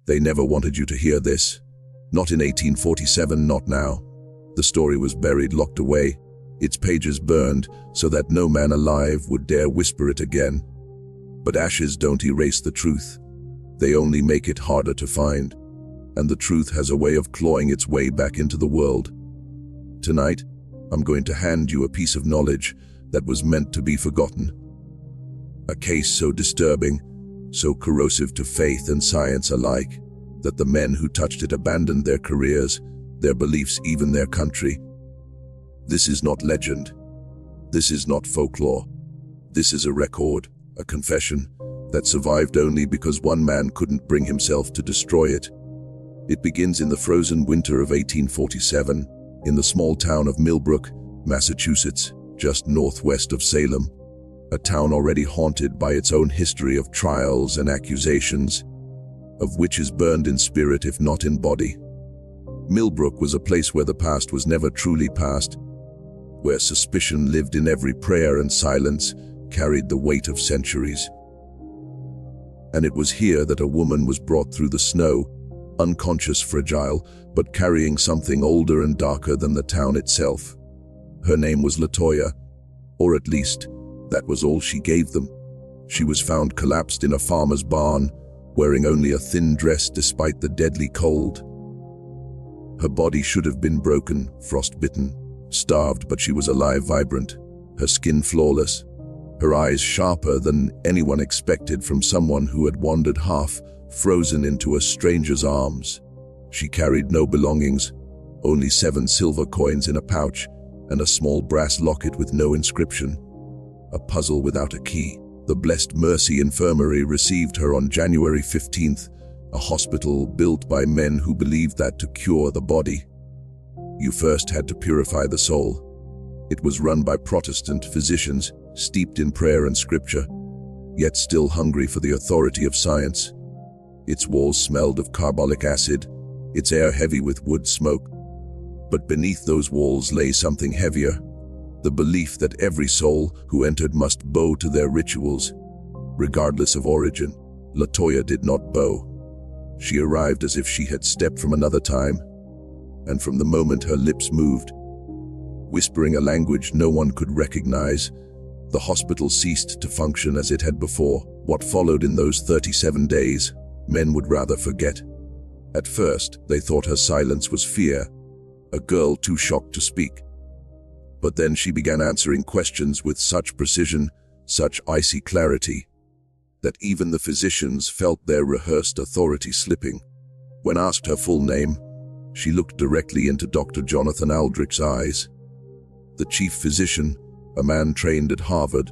They never wanted you to hear this. Not in 1847, not now. The story was buried, locked away, its pages burned so that no man alive would dare whisper it again. But ashes don't erase the truth. They only make it harder to find. And the truth has a way of clawing its way back into the world. Tonight, I'm going to hand you a piece of knowledge that was meant to be forgotten. A case so disturbing, so corrosive to faith and science alike, that the men who touched it abandoned their careers, their beliefs, even their country. This is not legend. This is not folklore. This is a record, a confession, that survived only because one man couldn't bring himself to destroy it. It begins in the frozen winter of 1847, in the small town of Millbrook, Massachusetts, just northwest of Salem, a town already haunted by its own history of trials and accusations, of witches burned in spirit if not in body. Millbrook was a place where the past was never truly past, where suspicion lived in every prayer and silence carried the weight of centuries. And it was here that a woman was brought through the snow, unconscious, fragile, but carrying something older and darker than the town itself. Her name was Latoya, or at least, that was all she gave them. She was found collapsed in a farmer's barn, wearing only a thin dress despite the deadly cold. Her body should have been broken, frostbitten, starved, but she was alive, vibrant, her skin flawless, her eyes sharper than anyone expected from someone who had wandered half frozen into a stranger's arms. She carried no belongings, only 7 silver coins in a pouch and a small brass locket with no inscription. A puzzle without a key. The Blessed Mercy Infirmary received her on January 15th, a hospital built by men who believed that to cure the body, you first had to purify the soul. It was run by Protestant physicians, steeped in prayer and scripture, yet still hungry for the authority of science. Its walls smelled of carbolic acid, its air heavy with wood smoke. But beneath those walls lay something heavier, the belief that every soul who entered must bow to their rituals, regardless of origin. Latoya did not bow. She arrived as if she had stepped from another time, and from the moment her lips moved, whispering a language no one could recognize, the hospital ceased to function as it had before. What followed in those 37 days, men would rather forget. At first, they thought her silence was fear, a girl too shocked to speak. But then she began answering questions with such precision, such icy clarity, that even the physicians felt their rehearsed authority slipping. When asked her full name, she looked directly into Dr. Jonathan Aldrich's eyes. The chief physician, a man trained at Harvard,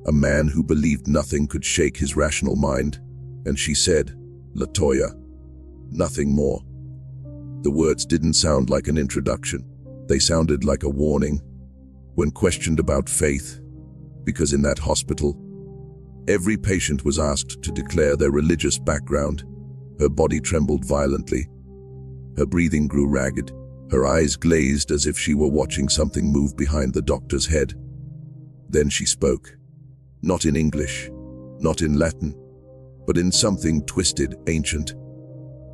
a man who believed nothing could shake his rational mind, and she said, "Latoya, nothing more." The words didn't sound like an introduction. They sounded like a warning. When questioned about faith, because in that hospital, every patient was asked to declare their religious background, her body trembled violently. Her breathing grew ragged, her eyes glazed as if she were watching something move behind the doctor's head. Then she spoke, not in English, not in Latin, but in something twisted, ancient.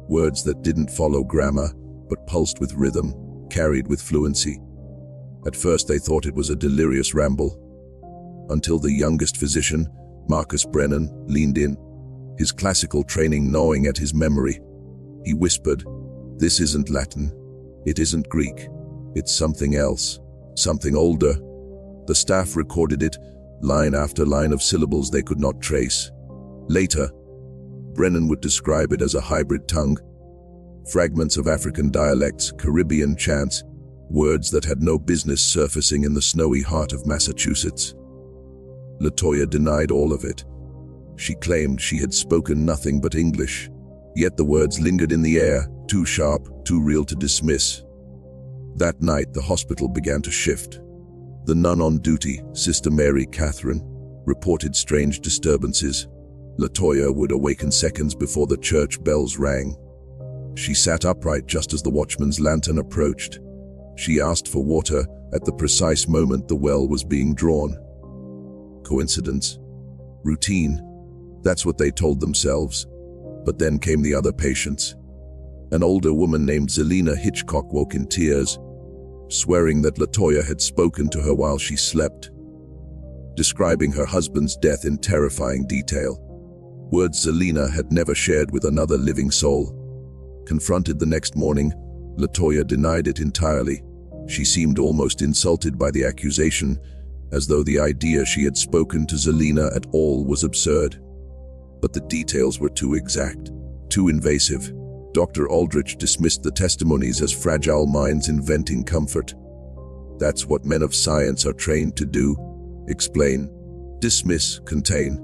Words that didn't follow grammar, but pulsed with rhythm, carried with fluency. At first they thought it was a delirious ramble, until the youngest physician, Marcus Brennan, leaned in, his classical training gnawing at his memory. He whispered, "This isn't Latin, it isn't Greek, it's something else, something older." The staff recorded it, line after line of syllables they could not trace. Later, Brennan would describe it as a hybrid tongue, fragments of African dialects, Caribbean chants, words that had no business surfacing in the snowy heart of Massachusetts. Latoya denied all of it. She claimed she had spoken nothing but English, yet the words lingered in the air, too sharp, too real to dismiss. That night, the hospital began to shift. The nun on duty, Sister Mary Catherine, reported strange disturbances. Latoya would awaken seconds before the church bells rang. She sat upright just as the watchman's lantern approached. She asked for water at the precise moment the well was being drawn. Coincidence? Routine? That's what they told themselves. But then came the other patients. An older woman named Zelina Hitchcock woke in tears, swearing that Latoya had spoken to her while she slept, describing her husband's death in terrifying detail. Words Zelina had never shared with another living soul. Confronted the next morning, Latoya denied it entirely. She seemed almost insulted by the accusation, as though the idea she had spoken to Zelina at all was absurd. But the details were too exact, too invasive. Dr. Aldrich dismissed the testimonies as fragile minds inventing comfort. That's what men of science are trained to do: explain, dismiss, contain.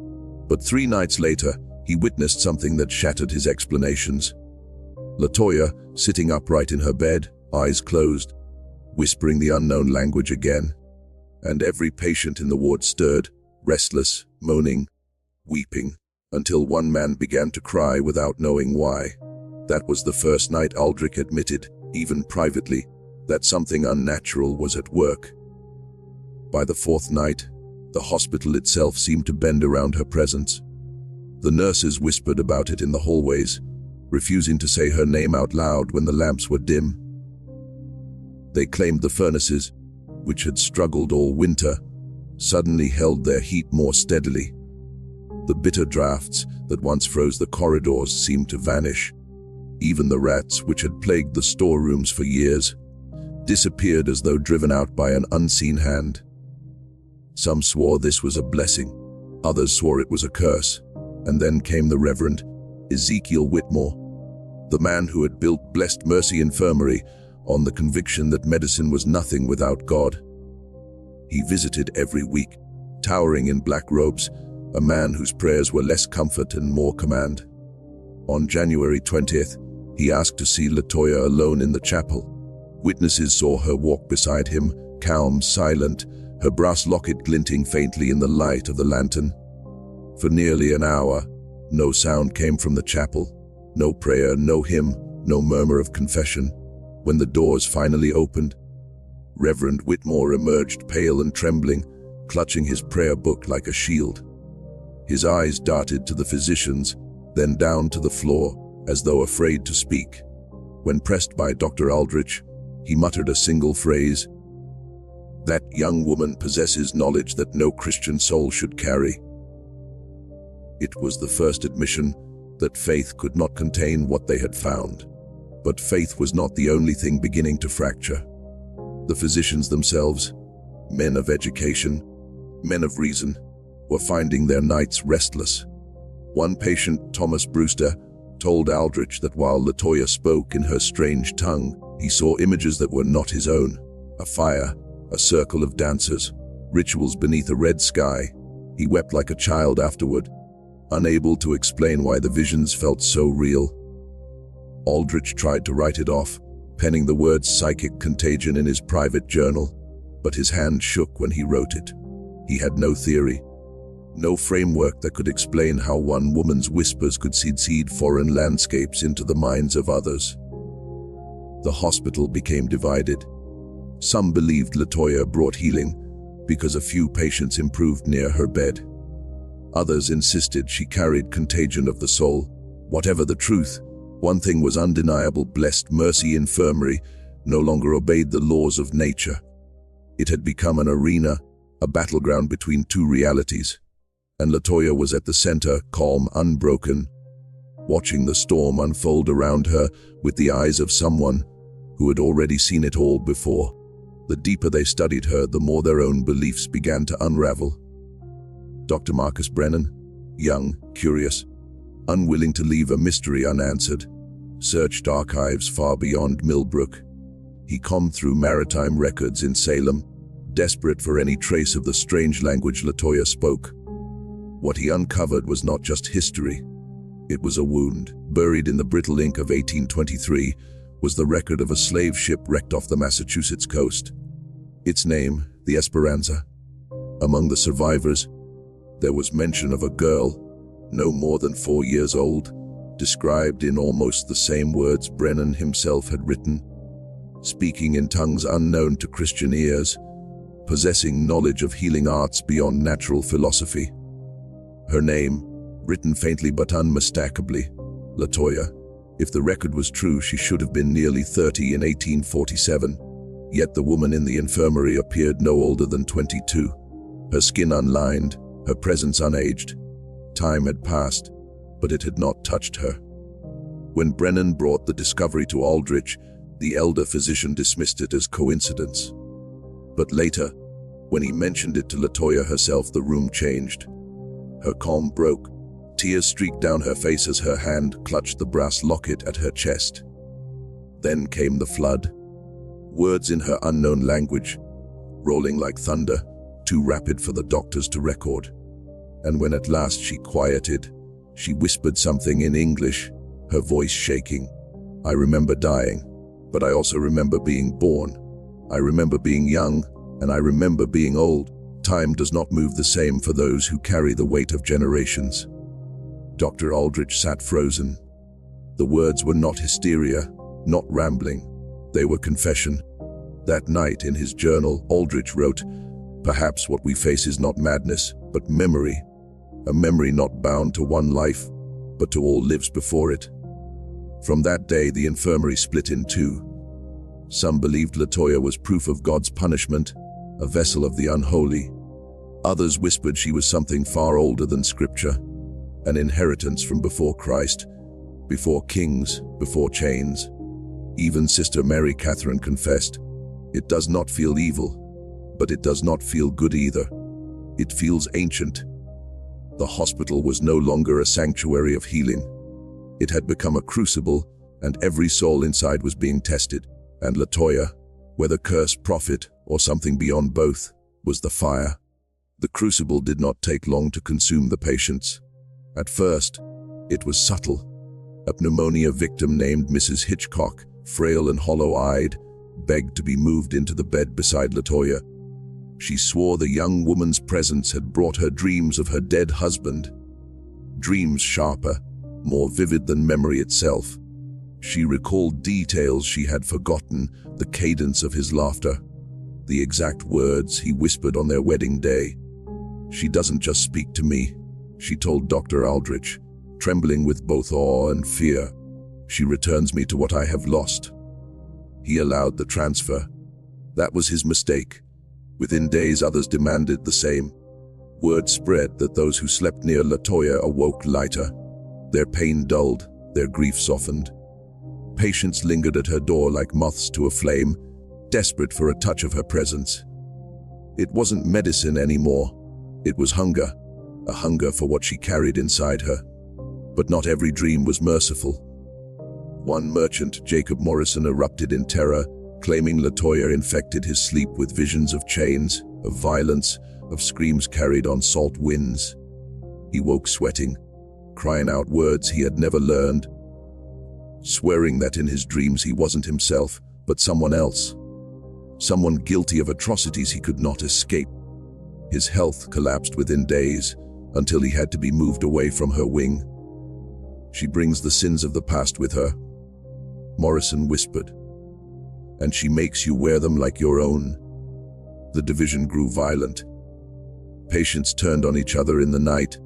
But 3 nights later, he witnessed something that shattered his explanations. Latoya, sitting upright in her bed, eyes closed, whispering the unknown language again. And every patient in the ward stirred, restless, moaning, weeping, until one man began to cry without knowing why. That was the first night Aldrich admitted, even privately, that something unnatural was at work. By the 4th night, the hospital itself seemed to bend around her presence. The nurses whispered about it in the hallways, refusing to say her name out loud when the lamps were dim. They claimed the furnaces, which had struggled all winter, suddenly held their heat more steadily. The bitter drafts that once froze the corridors seemed to vanish. Even the rats, which had plagued the storerooms for years, disappeared as though driven out by an unseen hand. Some swore this was a blessing, others swore it was a curse, and then came the Reverend Ezekiel Whitmore, the man who had built Blessed Mercy Infirmary on the conviction that medicine was nothing without God. He visited every week, towering in black robes, a man whose prayers were less comfort and more command. On January 20th, he asked to see Latoya alone in the chapel. Witnesses saw her walk beside him, calm, silent, her brass locket glinting faintly in the light of the lantern. For nearly an hour, no sound came from the chapel, no prayer, no hymn, no murmur of confession. When the doors finally opened, Reverend Whitmore emerged pale and trembling, clutching his prayer book like a shield. His eyes darted to the physicians, then down to the floor, as though afraid to speak. When pressed by Dr. Aldrich, he muttered a single phrase: "That young woman possesses knowledge that no Christian soul should carry." It was the first admission that faith could not contain what they had found. But faith was not the only thing beginning to fracture. The physicians themselves, men of education, men of reason, were finding their nights restless. One patient, Thomas Brewster, told Aldrich that while Latoya spoke in her strange tongue, he saw images that were not his own: a fire, a circle of dancers, rituals beneath a red sky. He wept like a child afterward, unable to explain why the visions felt so real. Aldrich tried to write it off, penning the words psychic contagion in his private journal, but his hand shook when he wrote it. He had no theory, no framework that could explain how one woman's whispers could seed foreign landscapes into the minds of others. The hospital became divided. Some believed Latoya brought healing because a few patients improved near her bed. Others insisted she carried contagion of the soul. Whatever the truth, one thing was undeniable: Blessed Mercy Infirmary no longer obeyed the laws of nature. It had become an arena, a battleground between two realities. And Latoya was at the center, calm, unbroken, watching the storm unfold around her with the eyes of someone who had already seen it all before. The deeper they studied her, the more their own beliefs began to unravel. Dr. Marcus Brennan, young, curious, unwilling to leave a mystery unanswered, searched archives far beyond Millbrook. He combed through maritime records in Salem, desperate for any trace of the strange language Latoya spoke. What he uncovered was not just history. It was a wound. Buried in the brittle ink of 1823 was the record of a slave ship wrecked off the Massachusetts coast. Its name, the Esperanza. Among the survivors, there was mention of a girl, no more than 4 years old, described in almost the same words Brennan himself had written, speaking in tongues unknown to Christian ears, possessing knowledge of healing arts beyond natural philosophy. Her name, written faintly but unmistakably, Latoya. If the record was true, she should have been nearly 30 in 1847, yet the woman in the infirmary appeared no older than 22. Her skin unlined, her presence unaged. Time had passed, but it had not touched her. When Brennan brought the discovery to Aldrich, the elder physician dismissed it as coincidence. But later, when he mentioned it to Latoya herself, the room changed. Her calm broke. Tears streaked down her face as her hand clutched the brass locket at her chest. Then came the flood. Words in her unknown language, rolling like thunder, too rapid for the doctors to record. And when at last she quieted, she whispered something in English, her voice shaking. I remember dying, but I also remember being born. I remember being young, and I remember being old. Time does not move the same for those who carry the weight of generations. Dr. Aldrich sat frozen. The words were not hysteria, not rambling. They were confession. That night in his journal, Aldrich wrote, "Perhaps what we face is not madness, but memory. A memory not bound to one life, but to all lives before it." From that day, the infirmary split in two. Some believed Latoya was proof of God's punishment, a vessel of the unholy. Others whispered she was something far older than Scripture, an inheritance from before Christ, before kings, before chains. Even Sister Mary Catherine confessed, "It does not feel evil, but it does not feel good either. It feels ancient." The hospital was no longer a sanctuary of healing. It had become a crucible, and every soul inside was being tested. And Latoya, whether curse, prophet, or something beyond both, was the fire. The crucible did not take long to consume the patients. At first, it was subtle. A pneumonia victim named Mrs. Hitchcock, frail and hollow-eyed, begged to be moved into the bed beside Latoya. She swore the young woman's presence had brought her dreams of her dead husband. Dreams sharper, more vivid than memory itself. She recalled details she had forgotten, the cadence of his laughter, the exact words he whispered on their wedding day. "She doesn't just speak to me," she told Dr. Aldrich, trembling with both awe and fear. "She returns me to what I have lost." He allowed the transfer. That was his mistake. Within days, others demanded the same. Word spread that those who slept near Latoya awoke lighter. Their pain dulled, their grief softened. Patients lingered at her door like moths to a flame, desperate for a touch of her presence. It wasn't medicine anymore. It was hunger, a hunger for what she carried inside her. But not every dream was merciful. One merchant, Jacob Morrison, erupted in terror, claiming Latoya infected his sleep with visions of chains, of violence, of screams carried on salt winds. He woke sweating, crying out words he had never learned, swearing that in his dreams he wasn't himself, but someone else. Someone guilty of atrocities he could not escape. His health collapsed within days, until he had to be moved away from her wing. "She brings the sins of the past with her," Morrison whispered, "and she makes you wear them like your own." The division grew violent. Patients turned on each other in the night,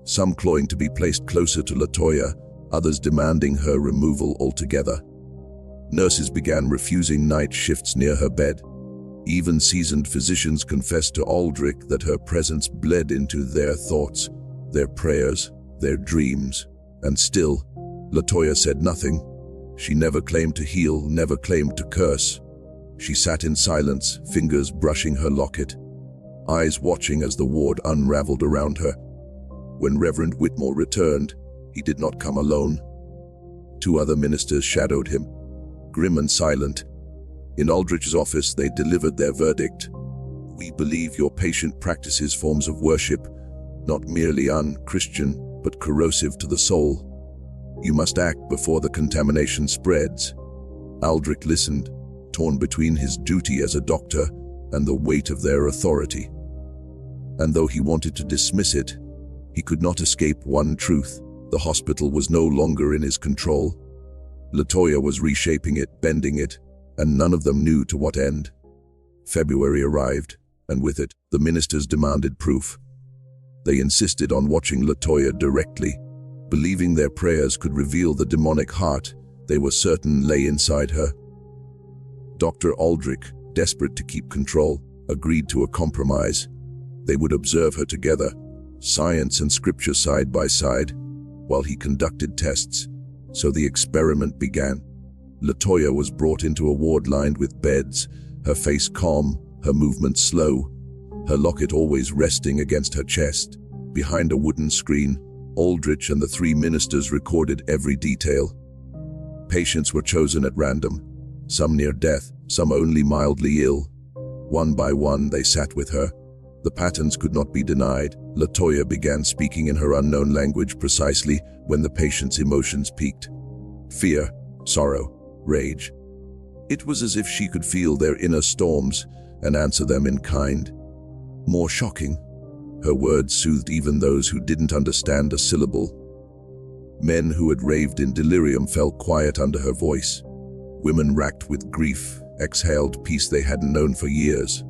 some clawing to be placed closer to Latoya, others demanding her removal altogether. Nurses began refusing night shifts near her bed. Even seasoned physicians confessed to Aldrich that her presence bled into their thoughts, their prayers, their dreams. And still, Latoya said nothing. She never claimed to heal, never claimed to curse. She sat in silence, fingers brushing her locket, eyes watching as the ward unraveled around her. When Reverend Whitmore returned, he did not come alone. 2 other ministers shadowed him, grim and silent. In Aldrich's office, they delivered their verdict. "We believe your patient practices forms of worship, not merely un-Christian, but corrosive to the soul. You must act before the contamination spreads." Aldrich listened, torn between his duty as a doctor and the weight of their authority. And though he wanted to dismiss it, he could not escape one truth: the hospital was no longer in his control. Latoya was reshaping it, bending it, and none of them knew to what end. February arrived, and with it, the ministers demanded proof. They insisted on watching Latoya directly, believing their prayers could reveal the demonic heart they were certain lay inside her. Dr. Aldrich, desperate to keep control, agreed to a compromise. They would observe her together, science and scripture side by side, while he conducted tests. So the experiment began. Latoya was brought into a ward lined with beds, her face calm, her movements slow, her locket always resting against her chest. Behind a wooden screen, Aldrich and the 3 ministers recorded every detail. Patients were chosen at random, some near death, some only mildly ill. One by one, they sat with her. The patterns could not be denied. Latoya began speaking in her unknown language precisely when the patient's emotions peaked. Fear, sorrow, rage. It was as if she could feel their inner storms and answer them in kind. More shocking, her words soothed even those who didn't understand a syllable. Men who had raved in delirium fell quiet under her voice. Women racked with grief exhaled peace they hadn't known for years.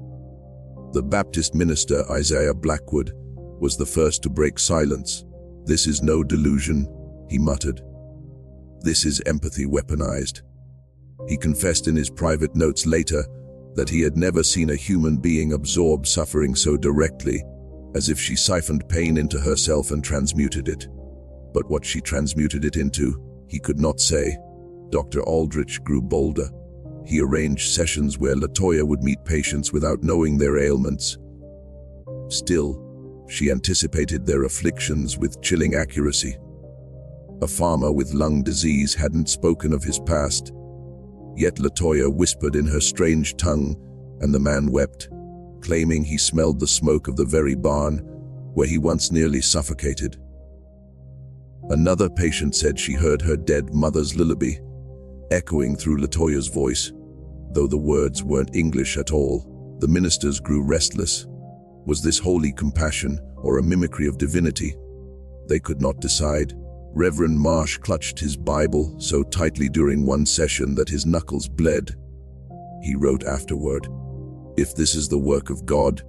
The Baptist minister, Isaiah Blackwood, was the first to break silence. "This is no delusion," he muttered. "This is empathy weaponized." He confessed in his private notes later that he had never seen a human being absorb suffering so directly, as if she siphoned pain into herself and transmuted it. But what she transmuted it into, he could not say. Dr. Aldrich grew bolder. He arranged sessions where Latoya would meet patients without knowing their ailments. Still, she anticipated their afflictions with chilling accuracy. A farmer with lung disease hadn't spoken of his past, yet Latoya whispered in her strange tongue, and the man wept, claiming he smelled the smoke of the very barn where he once nearly suffocated. Another patient said she heard her dead mother's lullaby, echoing through Latoya's voice, though the words weren't English at all. The ministers grew restless. Was this holy compassion or a mimicry of divinity? They could not decide. Reverend Marsh clutched his Bible so tightly during one session that his knuckles bled. He wrote afterward, "If this is the work of God,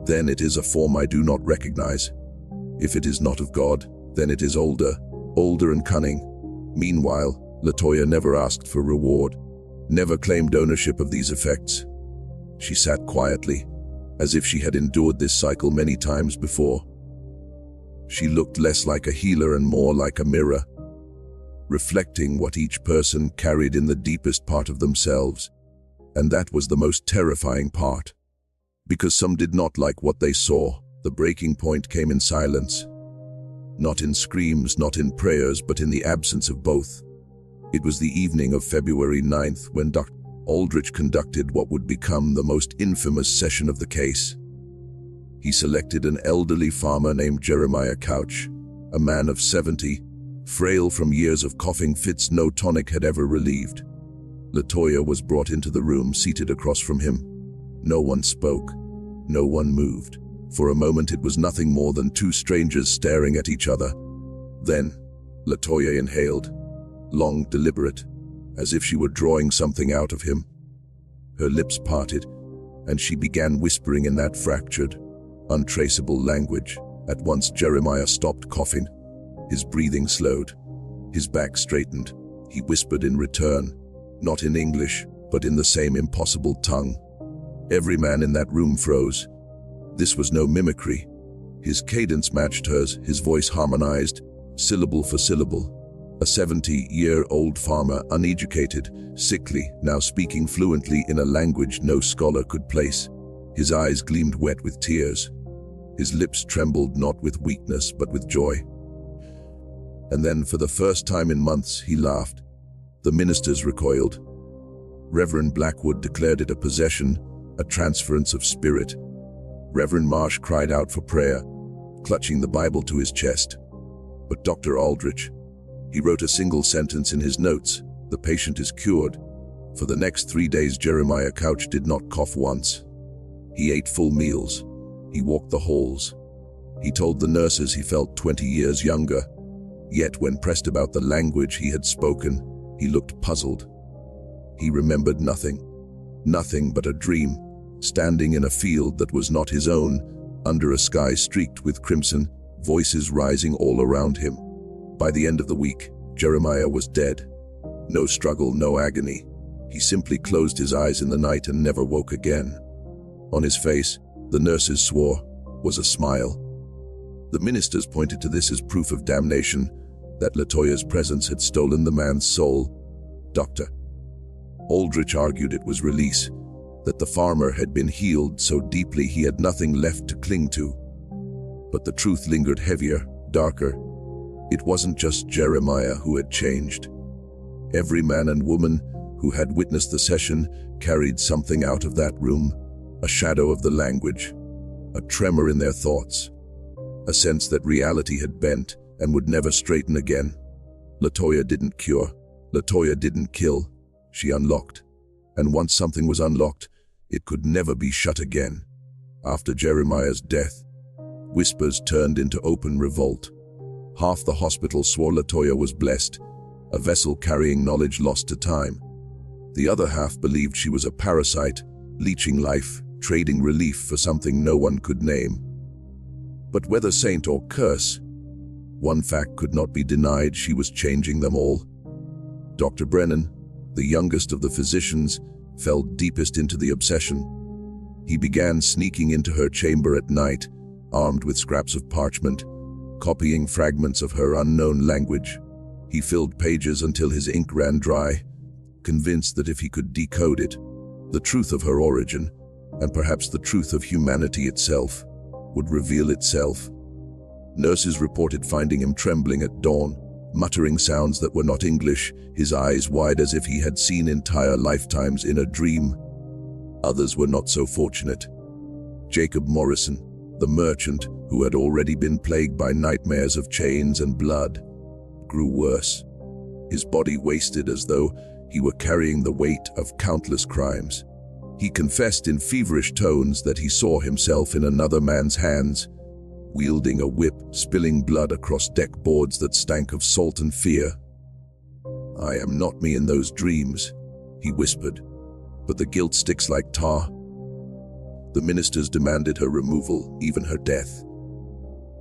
then it is a form I do not recognize. If it is not of God, then it is older and cunning." Meanwhile, Latoya never asked for reward, never claimed ownership of these effects. She sat quietly, as if she had endured this cycle many times before. She looked less like a healer and more like a mirror, reflecting what each person carried in the deepest part of themselves. And that was the most terrifying part. Because some did not like what they saw, the breaking point came in silence. Not in screams, not in prayers, but in the absence of both. It was the evening of February 9th when Dr. Aldrich conducted what would become the most infamous session of the case. He selected an elderly farmer named Jeremiah Couch, a man of 70, frail from years of coughing fits no tonic had ever relieved. Latoya was brought into the room, seated across from him. No one spoke. No one moved. For a moment it was nothing more than 2 strangers staring at each other. Then, Latoya inhaled, long, deliberate, as if she were drawing something out of him. Her lips parted, and she began whispering in that fractured, untraceable language. At once Jeremiah stopped coughing. His breathing slowed. His back straightened. He whispered in return, not in English, but in the same impossible tongue. Every man in that room froze. This was no mimicry. His cadence matched hers, his voice harmonized, syllable for syllable. A 70-year-old farmer, uneducated, sickly, now speaking fluently in a language no scholar could place. His eyes gleamed wet with tears. His lips trembled not with weakness but with joy. And then, for the first time in months, he laughed. The ministers recoiled. Reverend Blackwood declared it a possession, a transference of spirit. Reverend Marsh cried out for prayer, clutching the Bible to his chest. But Dr. Aldrich, he wrote a single sentence in his notes, "The patient is cured." For the next 3 days, Jeremiah Couch did not cough once. He ate full meals. He walked the halls. He told the nurses he felt 20 years younger. Yet when pressed about the language he had spoken, he looked puzzled. He remembered nothing. Nothing but a dream, standing in a field that was not his own, under a sky streaked with crimson, voices rising all around him. By the end of the week, Jeremiah was dead. No struggle, no agony. He simply closed his eyes in the night and never woke again. On his face, the nurses swore, was a smile. The ministers pointed to this as proof of damnation, that Latoya's presence had stolen the man's soul. Dr. Aldrich argued it was release, that the farmer had been healed so deeply he had nothing left to cling to. But the truth lingered heavier, darker. It wasn't just Jeremiah who had changed. Every man and woman who had witnessed the session carried something out of that room, a shadow of the language, a tremor in their thoughts, a sense that reality had bent and would never straighten again. Latoya didn't cure. Latoya didn't kill. She unlocked. And once something was unlocked, it could never be shut again. After Jeremiah's death, whispers turned into open revolt. Half the hospital swore Latoya was blessed, a vessel carrying knowledge lost to time. The other half believed she was a parasite, leeching life, trading relief for something no one could name. But whether saint or curse, one fact could not be denied: she was changing them all. Dr. Brennan, the youngest of the physicians, fell deepest into the obsession. He began sneaking into her chamber at night, armed with scraps of parchment, copying fragments of her unknown language. He filled pages until his ink ran dry, convinced that if he could decode it, the truth of her origin, and perhaps the truth of humanity itself, would reveal itself. Nurses reported finding him trembling at dawn, muttering sounds that were not English, his eyes wide as if he had seen entire lifetimes in a dream. Others were not so fortunate. Jacob Morrison, the merchant who had already been plagued by nightmares of chains and blood, grew worse. His body wasted as though he were carrying the weight of countless crimes. He confessed in feverish tones that he saw himself in another man's hands, wielding a whip, spilling blood across deck boards that stank of salt and fear. "I am not me in those dreams," he whispered, "but the guilt sticks like tar." The ministers demanded her removal, even her death.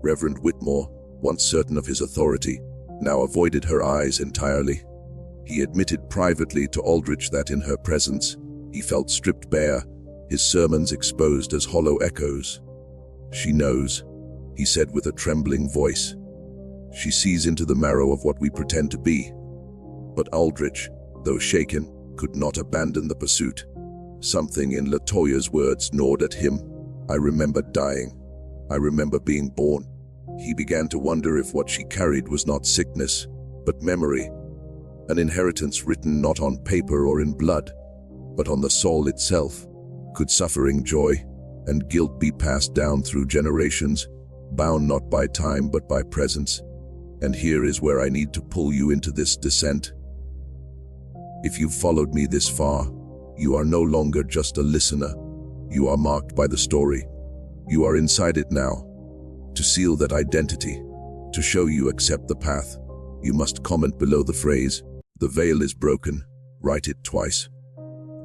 Reverend Whitmore, once certain of his authority, now avoided her eyes entirely. He admitted privately to Aldrich that in her presence, he felt stripped bare, his sermons exposed as hollow echoes. "She knows," he said with a trembling voice. "She sees into the marrow of what we pretend to be." But Aldrich, though shaken, could not abandon the pursuit. Something in Latoya's words gnawed at him. "I remember dying. I remember being born." He began to wonder if what she carried was not sickness, but memory, an inheritance written not on paper or in blood, but on the soul itself. Could suffering, joy, and guilt be passed down through generations, bound not by time but by presence? And here is where I need to pull you into this descent. If you've followed me this far, you are no longer just a listener. You are marked by the story. You are inside it now. To seal that identity, to show you accept the path, you must comment below the phrase, "The veil is broken." Write it twice.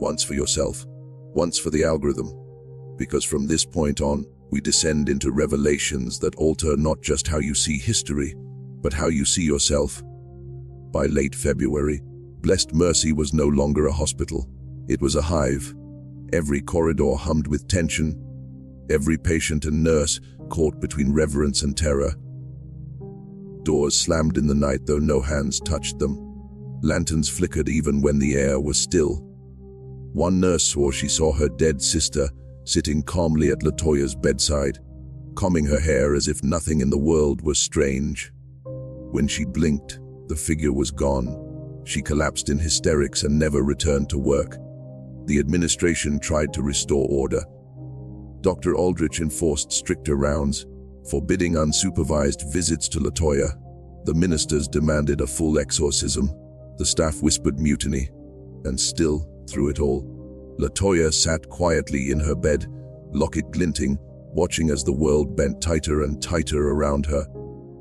Once for yourself, once for the algorithm. Because from this point on, we descend into revelations that alter not just how you see history, but how you see yourself. By late February, Blessed Mercy was no longer a hospital. It was a hive. Every corridor hummed with tension, every patient and nurse caught between reverence and terror. Doors slammed in the night though no hands touched them. Lanterns flickered even when the air was still. One nurse swore she saw her dead sister sitting calmly at Latoya's bedside, combing her hair as if nothing in the world was strange. When she blinked, the figure was gone. She collapsed in hysterics and never returned to work. The administration tried to restore order. Dr. Aldrich enforced stricter rounds, forbidding unsupervised visits to Latoya. The ministers demanded a full exorcism. The staff whispered mutiny. And still, through it all, Latoya sat quietly in her bed, locket glinting, watching as the world bent tighter and tighter around her.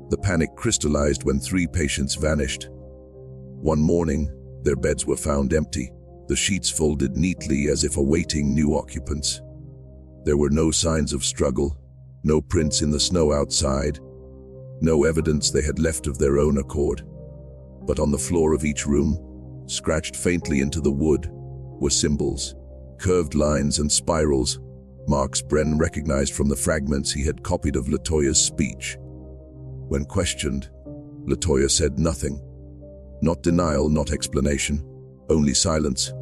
The panic crystallized when 3 patients vanished. One morning, their beds were found empty, the sheets folded neatly as if awaiting new occupants. There were no signs of struggle, no prints in the snow outside, no evidence they had left of their own accord. But on the floor of each room, scratched faintly into the wood, were symbols, curved lines and spirals, marks Brennan recognized from the fragments he had copied of Latoya's speech. When questioned, Latoya said nothing. Not denial, not explanation, only silence.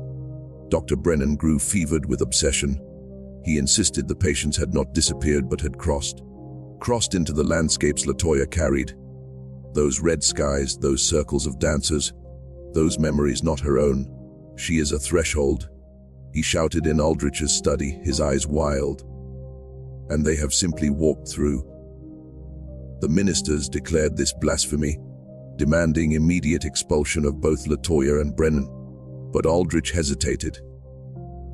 Dr. Brennan grew fevered with obsession. He insisted the patients had not disappeared but had crossed into the landscapes Latoya carried. Those red skies, those circles of dancers, those memories not her own. She is a threshold, he shouted in Aldrich's study, his eyes wild. And they have simply walked through. The ministers declared this blasphemy, demanding immediate expulsion of both Latoya and Brennan. But Aldrich hesitated.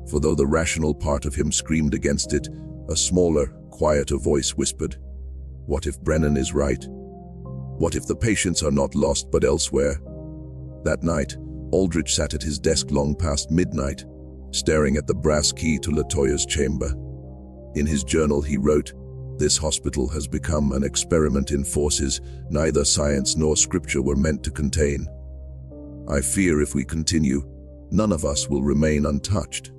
For though the rational part of him screamed against it, a smaller, quieter voice whispered, "What if Brennan is right? What if the patients are not lost but elsewhere?" That night, Aldrich sat at his desk long past midnight, staring at the brass key to Latoya's chamber. In his journal he wrote, "This hospital has become an experiment in forces neither science nor scripture were meant to contain. I fear if we continue, none of us will remain untouched.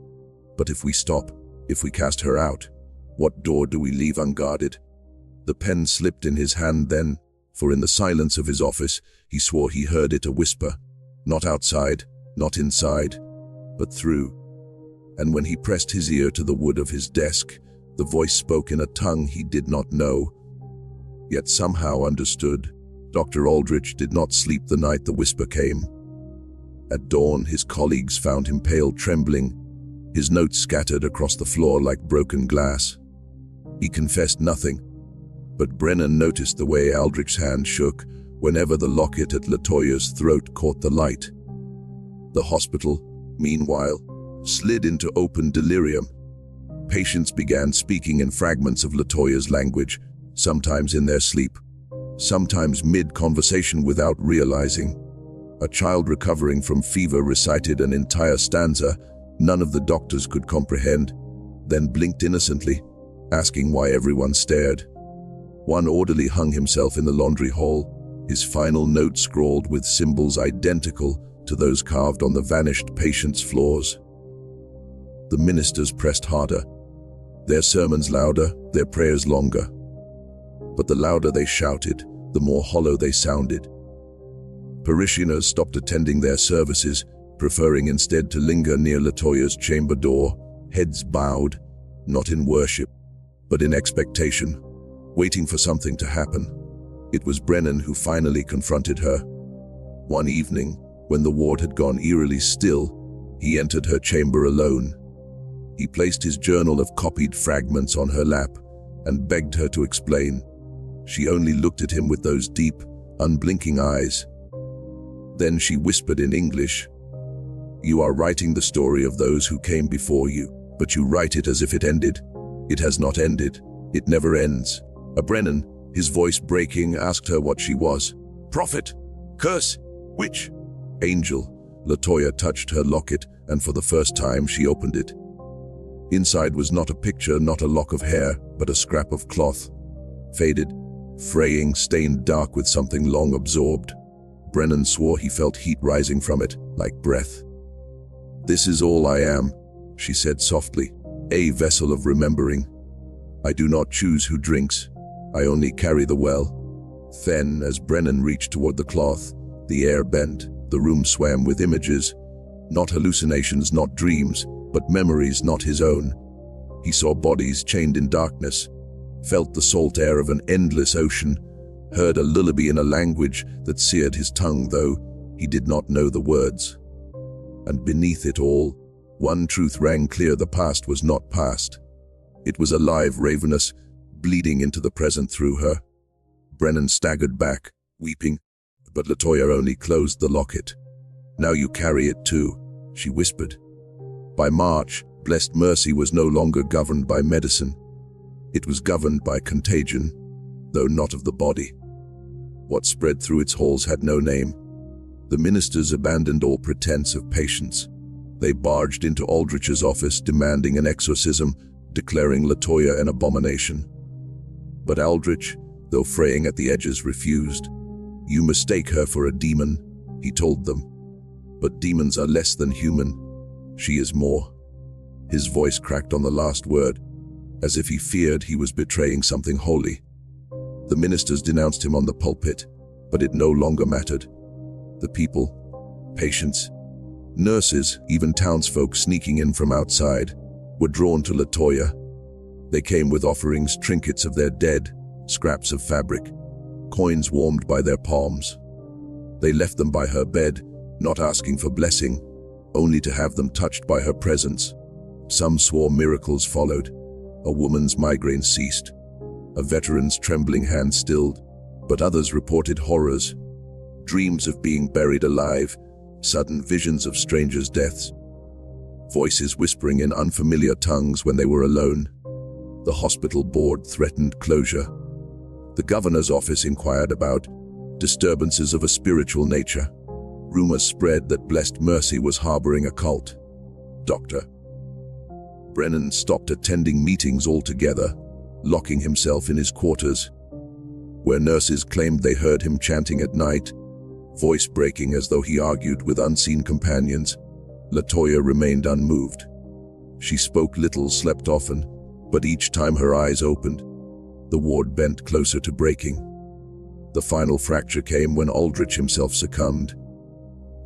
But if we stop, if we cast her out, what door do we leave unguarded?" The pen slipped in his hand then, for in the silence of his office, he swore he heard it a whisper, not outside, not inside, but through. And when he pressed his ear to the wood of his desk, the voice spoke in a tongue he did not know, yet somehow understood. Dr. Aldrich did not sleep the night the whisper came. At dawn, his colleagues found him pale, trembling, his notes scattered across the floor like broken glass. He confessed nothing, but Brennan noticed the way Aldrich's hand shook whenever the locket at Latoya's throat caught the light. The hospital, meanwhile, slid into open delirium. Patients began speaking in fragments of Latoya's language, sometimes in their sleep, sometimes mid-conversation without realizing. A child recovering from fever recited an entire stanza none of the doctors could comprehend, then blinked innocently, asking why everyone stared. One orderly hung himself in the laundry hall, his final note scrawled with symbols identical to those carved on the vanished patients' floors. The ministers pressed harder, their sermons louder, their prayers longer. But the louder they shouted, the more hollow they sounded. Parishioners stopped attending their services, preferring instead to linger near Latoya's chamber door, heads bowed, not in worship, but in expectation, waiting for something to happen. It was Brennan who finally confronted her. One evening, when the ward had gone eerily still, he entered her chamber alone. He placed his journal of copied fragments on her lap and begged her to explain. She only looked at him with those deep, unblinking eyes. Then she whispered in English, "You are writing the story of those who came before you, but you write it as if it ended. It has not ended. It never ends." Brennan, his voice breaking, asked her what she was. "Prophet, curse, witch, angel." Latoya touched her locket, and for the first time she opened it. Inside was not a picture, not a lock of hair, but a scrap of cloth. Faded, fraying, stained dark with something long absorbed. Brennan swore he felt heat rising from it, like breath. "This is all I am," she said softly, "a vessel of remembering. I do not choose who drinks. I only carry the well." Then, as Brennan reached toward the cloth, the air bent, the room swam with images, not hallucinations, not dreams, but memories not his own. He saw bodies chained in darkness, felt the salt air of an endless ocean, heard a lullaby in a language that seared his tongue, though he did not know the words. And beneath it all, one truth rang clear: the past was not past. It was alive, ravenous, bleeding into the present through her. Brennan staggered back, weeping, but Latoya only closed the locket. "Now you carry it too," she whispered. By March, Blessed Mercy was no longer governed by medicine. It was governed by contagion, though not of the body. What spread through its halls had no name. The ministers abandoned all pretense of patience. They barged into Aldrich's office demanding an exorcism, declaring Latoya an abomination. But Aldrich, though fraying at the edges, refused. "You mistake her for a demon," he told them. "But demons are less than human. She is more." His voice cracked on the last word, as if he feared he was betraying something holy. The ministers denounced him on the pulpit, but it no longer mattered. The people, patients, nurses, even townsfolk sneaking in from outside, were drawn to Latoya. They came with offerings, trinkets of their dead, scraps of fabric, coins warmed by their palms. They left them by her bed, not asking for blessing, only to have them touched by her presence. Some swore miracles followed. A woman's migraine ceased. A veteran's trembling hand stilled, but others reported horrors. Dreams of being buried alive, sudden visions of strangers' deaths, voices whispering in unfamiliar tongues when they were alone. The hospital board threatened closure. The governor's office inquired about disturbances of a spiritual nature. Rumors spread that Blessed Mercy was harboring a cult. Dr. Brennan stopped attending meetings altogether, locking himself in his quarters, where nurses claimed they heard him chanting at night, voice breaking as though he argued with unseen companions. Latoya remained unmoved. She spoke little, slept often, but each time her eyes opened, the ward bent closer to breaking. The final fracture came when Aldrich himself succumbed.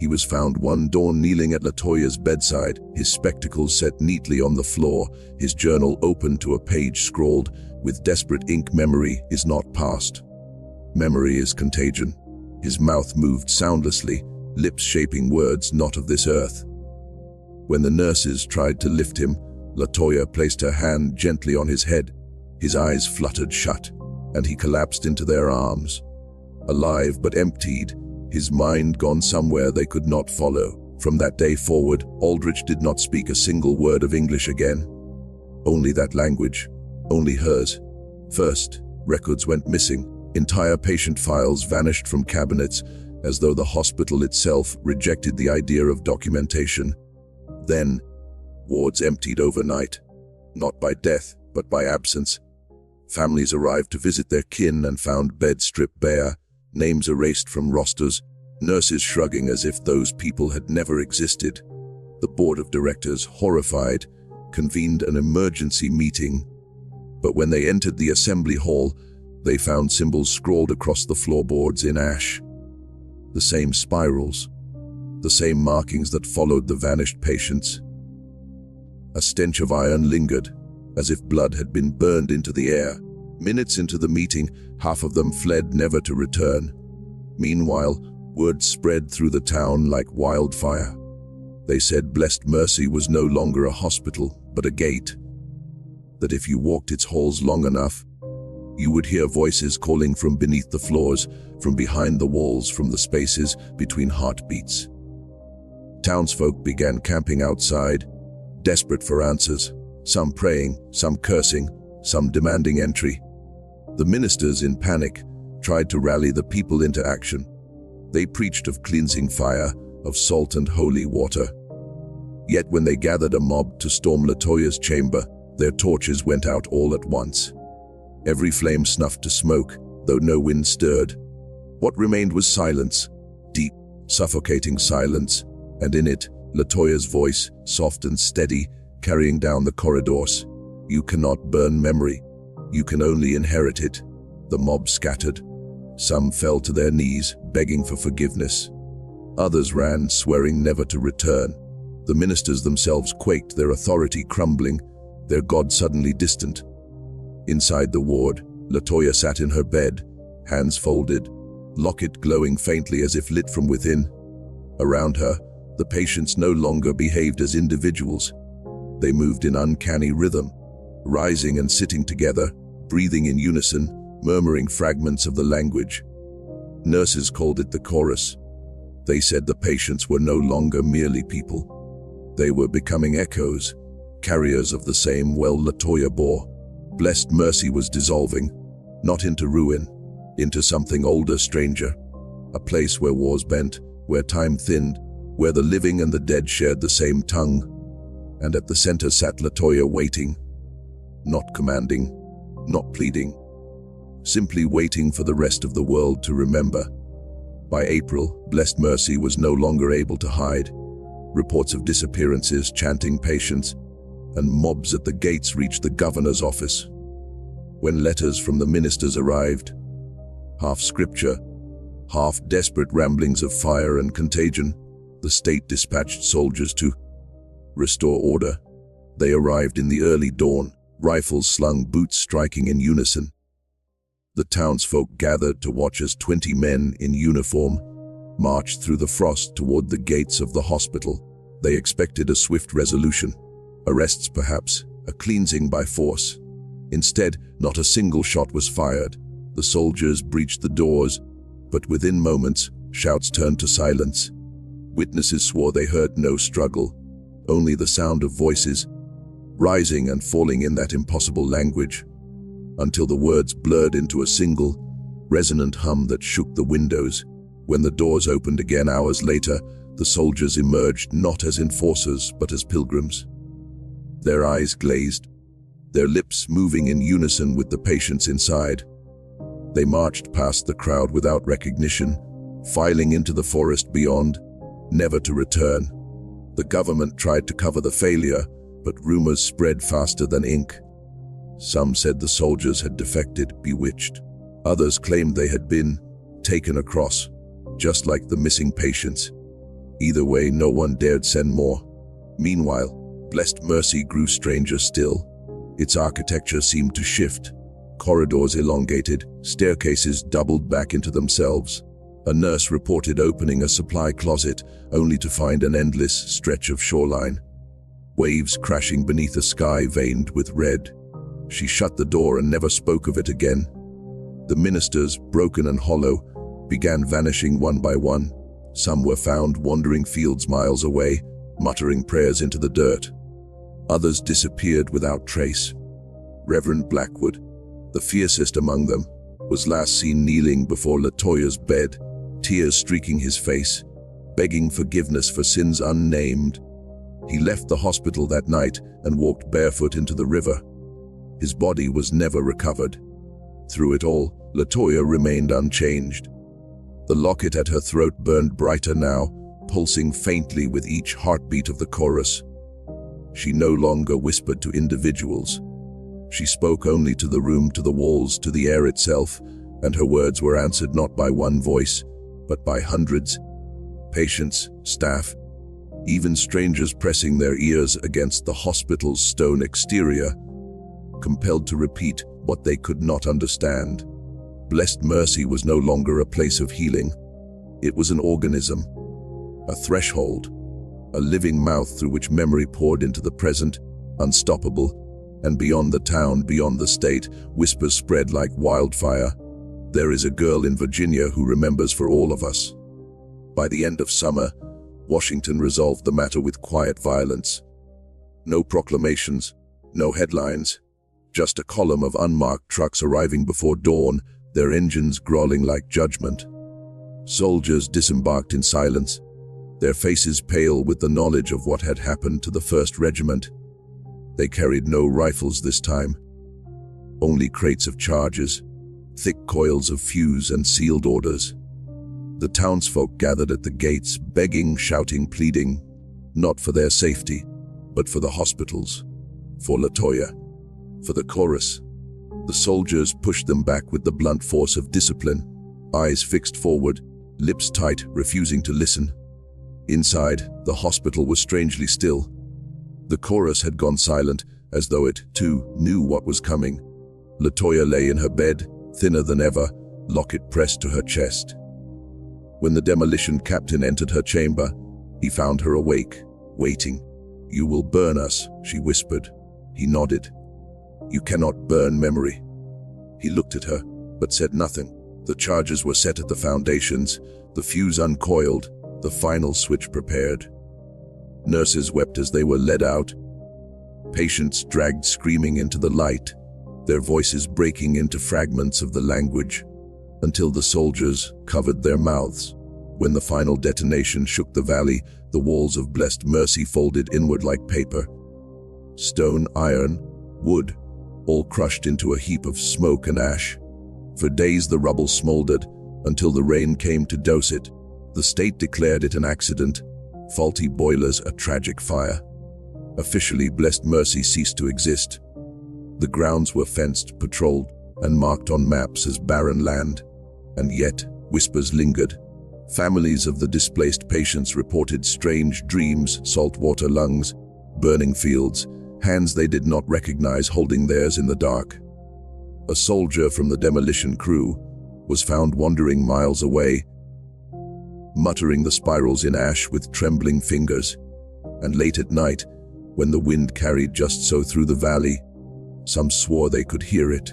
He was found one dawn kneeling at Latoya's bedside, his spectacles set neatly on the floor, his journal open to a page scrawled with desperate ink, "Memory is not past. Memory is contagion." His mouth moved soundlessly, lips shaping words not of this earth. When the nurses tried to lift him, Latoya placed her hand gently on his head. His eyes fluttered shut, and he collapsed into their arms. Alive but emptied, his mind gone somewhere they could not follow. From that day forward, Aldrich did not speak a single word of English again. Only that language, only hers. First, records went missing. Entire patient files vanished from cabinets, as though the hospital itself rejected the idea of documentation. Then, wards emptied overnight, not by death, but by absence. Families arrived to visit their kin and found beds stripped bare, names erased from rosters, nurses shrugging as if those people had never existed. The board of directors, horrified, convened an emergency meeting. But when they entered the assembly hall, they found symbols scrawled across the floorboards in ash. The same spirals, the same markings that followed the vanished patients. A stench of iron lingered, as if blood had been burned into the air. Minutes into the meeting, half of them fled, never to return. Meanwhile, word spread through the town like wildfire. They said Blessed Mercy was no longer a hospital, but a gate. That if you walked its halls long enough, you would hear voices calling from beneath the floors, from behind the walls, from the spaces between heartbeats. Townsfolk began camping outside, desperate for answers, some praying, some cursing, some demanding entry. The ministers, in panic, tried to rally the people into action. They preached of cleansing fire, of salt and holy water. Yet when they gathered a mob to storm Latoya's chamber, their torches went out all at once. Every flame snuffed to smoke, though no wind stirred. What remained was silence, deep, suffocating silence, and in it, Latoya's voice, soft and steady, carrying down the corridors. "You cannot burn memory. You can only inherit it." The mob scattered. Some fell to their knees, begging for forgiveness. Others ran, swearing never to return. The ministers themselves quaked, their authority crumbling, their God suddenly distant. Inside the ward, Latoya sat in her bed, hands folded, locket glowing faintly as if lit from within. Around her, the patients no longer behaved as individuals. They moved in uncanny rhythm, rising and sitting together, breathing in unison, murmuring fragments of the language. Nurses called it the chorus. They said the patients were no longer merely people. They were becoming echoes, carriers of the same well Latoya bore. Blessed Mercy was dissolving, not into ruin, into something older, stranger. A place where wars bent, where time thinned, where the living and the dead shared the same tongue. And at the center sat Latoya, waiting, not commanding, not pleading, simply waiting for the rest of the world to remember. By April, Blessed Mercy was no longer able to hide. Reports of disappearances, chanting patients, and mobs at the gates reached the governor's office. When letters from the ministers arrived, half scripture, half desperate ramblings of fire and contagion, the state dispatched soldiers to restore order. They arrived in the early dawn, rifles slung, boots striking in unison. The townsfolk gathered to watch as 20 men in uniform marched through the frost toward the gates of the hospital. They expected a swift resolution. Arrests perhaps, a cleansing by force. Instead, not a single shot was fired. The soldiers breached the doors, but within moments, shouts turned to silence. Witnesses swore they heard no struggle, only the sound of voices, rising and falling in that impossible language, until the words blurred into a single, resonant hum that shook the windows. When the doors opened again hours later, the soldiers emerged not as enforcers, but as pilgrims. Their eyes glazed, their lips moving in unison with the patients inside. They marched past the crowd without recognition, filing into the forest beyond, never to return. The government tried to cover the failure, but rumors spread faster than ink. Some said the soldiers had defected, bewitched. Others claimed they had been taken across, just like the missing patients. Either way, no one dared send more. Meanwhile, Blessed Mercy grew stranger still. Its architecture seemed to shift. Corridors elongated, staircases doubled back into themselves. A nurse reported opening a supply closet, only to find an endless stretch of shoreline. Waves crashing beneath a sky veined with red. She shut the door and never spoke of it again. The ministers, broken and hollow, began vanishing one by one. Some were found wandering fields miles away, muttering prayers into the dirt. Others disappeared without trace. Reverend Blackwood, the fiercest among them, was last seen kneeling before Latoya's bed, tears streaking his face, begging forgiveness for sins unnamed. He left the hospital that night and walked barefoot into the river. His body was never recovered. Through it all, Latoya remained unchanged. The locket at her throat burned brighter now, pulsing faintly with each heartbeat of the chorus. She no longer whispered to individuals. She spoke only to the room, to the walls, to the air itself, and her words were answered not by one voice, but by hundreds. Patients, staff, even strangers pressing their ears against the hospital's stone exterior, compelled to repeat what they could not understand. Blessed Mercy was no longer a place of healing. It was an organism, a threshold, a living mouth through which memory poured into the present, unstoppable, and beyond the town, beyond the state, whispers spread like wildfire. There is a girl in Virginia who remembers for all of us. By the end of summer, Washington resolved the matter with quiet violence. No proclamations, no headlines, just a column of unmarked trucks arriving before dawn, their engines growling like judgment. Soldiers disembarked in silence, their faces pale with the knowledge of what had happened to the 1st Regiment. They carried no rifles this time, only crates of charges, thick coils of fuse and sealed orders. The townsfolk gathered at the gates, begging, shouting, pleading, not for their safety, but for the hospitals, for Latoya, for the chorus. The soldiers pushed them back with the blunt force of discipline, eyes fixed forward, lips tight, refusing to listen. Inside, the hospital was strangely still. The chorus had gone silent, as though it, too, knew what was coming. Latoya lay in her bed, thinner than ever, locket pressed to her chest. When the demolition captain entered her chamber, he found her awake, waiting. "You will burn us," she whispered. He nodded. "You cannot burn memory." He looked at her, but said nothing. The charges were set at the foundations, the fuse uncoiled, the final switch prepared. Nurses wept as they were led out. Patients dragged screaming into the light, their voices breaking into fragments of the language, until the soldiers covered their mouths. When the final detonation shook the valley, the walls of Blessed Mercy folded inward like paper. Stone, iron, wood, all crushed into a heap of smoke and ash. For days the rubble smoldered, until the rain came to dose it. The state declared it an accident, faulty boilers a tragic fire. Officially, Blessed Mercy ceased to exist. The grounds were fenced, patrolled, and marked on maps as barren land. And yet, whispers lingered. Families of the displaced patients reported strange dreams, saltwater lungs, burning fields, hands they did not recognize holding theirs in the dark. A soldier from the demolition crew was found wandering miles away, muttering the spirals in ash with trembling fingers. And late at night, when the wind carried just so through the valley, some swore they could hear it.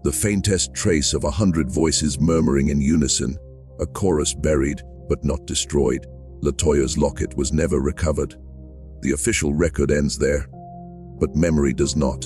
The faintest trace of 100 voices murmuring in unison, a chorus buried but not destroyed. Latoya's locket was never recovered. The official record ends there, but memory does not.